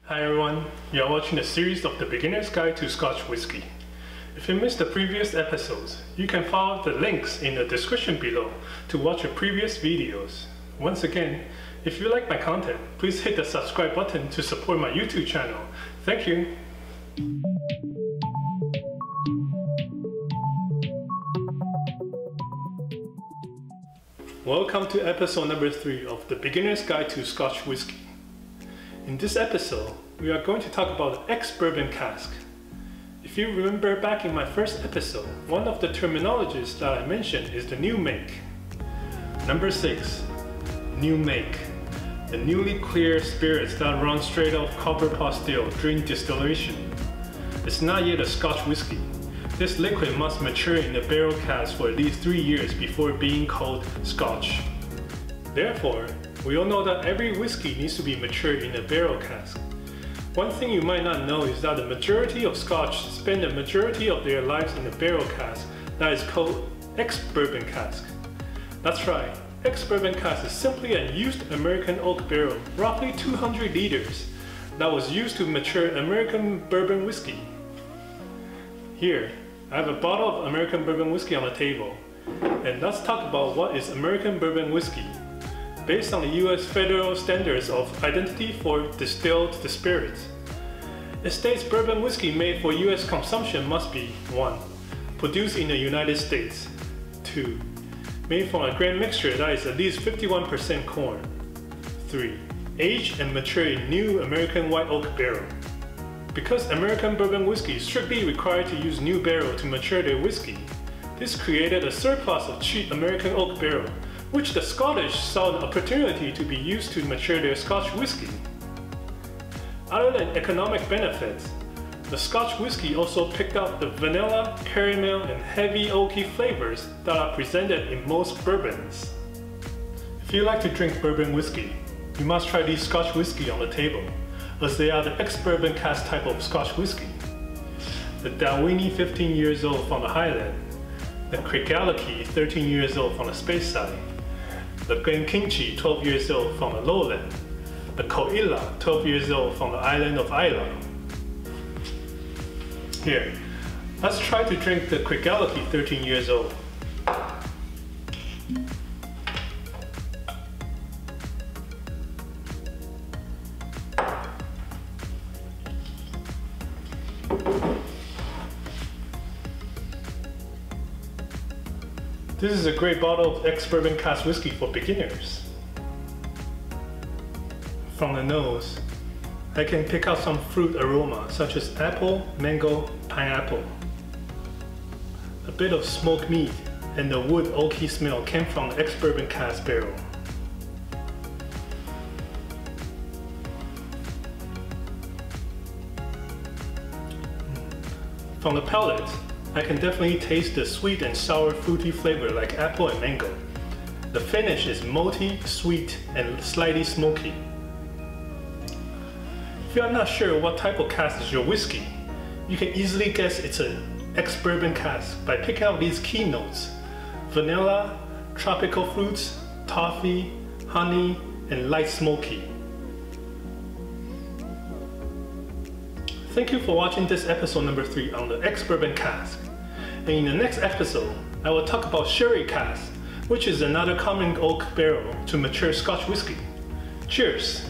Hi everyone, you are watching a series of the Beginner's Guide to Scotch Whisky. If you missed the previous episodes, you can follow the links in the description below to watch the previous videos. Once again, if you like my content, please hit the subscribe button to support my YouTube channel. Thank you. Welcome to episode number 3 of the Beginner's Guide to Scotch Whisky. In this episode, we are going to talk about ex-bourbon cask. If you remember back in my first episode, one of the terminologies that I mentioned is the new make. Number 6, new make. The newly clear spirits that run straight off copper pot still during distillation. It's not yet a Scotch whisky. This liquid must mature in a barrel cask for at least 3 years before being called Scotch. Therefore, we all know that every whiskey needs to be matured in a barrel cask. One thing you might not know is that the majority of Scotch spend the majority of their lives in a barrel cask that is called ex-bourbon cask. That's right, ex-bourbon cask is simply a used American oak barrel, roughly 200 liters, that was used to mature American bourbon whiskey. Here, I have a bottle of American bourbon whiskey on the table, and let's talk about what is American bourbon whiskey. Based on the US Federal Standards of Identity for Distilled Spirits. It states bourbon whiskey made for US consumption must be 1. Produced in the United States. 2. Made from a grain mixture that is at least 51% corn. 3. Aged and matured in new American white oak barrel. Because American bourbon whiskey is strictly required to use new barrel to mature their whiskey, this created a surplus of cheap American oak barrel, which the Scottish saw an opportunity to be used to mature their Scotch whisky. Other than economic benefits, the Scotch whisky also picked up the vanilla, caramel, and heavy oaky flavors that are presented in most bourbons. If you like to drink bourbon whiskey, you must try these Scotch whisky on the table, as they are the ex-bourbon cask type of Scotch whisky. The Dalwhinnie 15 years old from the Highland, the Craigellachie 13 years old from the Speyside, the Glenkinchie 12 years old from the Lowland, the Caol Ila 12 years old from the island of Islay. Here, let's try to drink the Craigellachie 13 years old. This is a great bottle of ex-bourbon cask whiskey for beginners. From the nose, I can pick out some fruit aroma such as apple, mango, pineapple. A bit of smoked meat and the wood oaky smell came from the ex-bourbon cask barrel. From the palate, I can definitely taste the sweet and sour fruity flavor like apple and mango. The finish is malty, sweet, and slightly smoky. If you are not sure what type of cask is your whiskey, you can easily guess it's an ex-bourbon cask by picking out these key notes: vanilla, tropical fruits, toffee, honey, and light smoky. Thank you for watching this episode number 3 on the ex-bourbon cask. And in the next episode, I will talk about sherry cask, which is another common oak barrel to mature Scotch whisky. Cheers!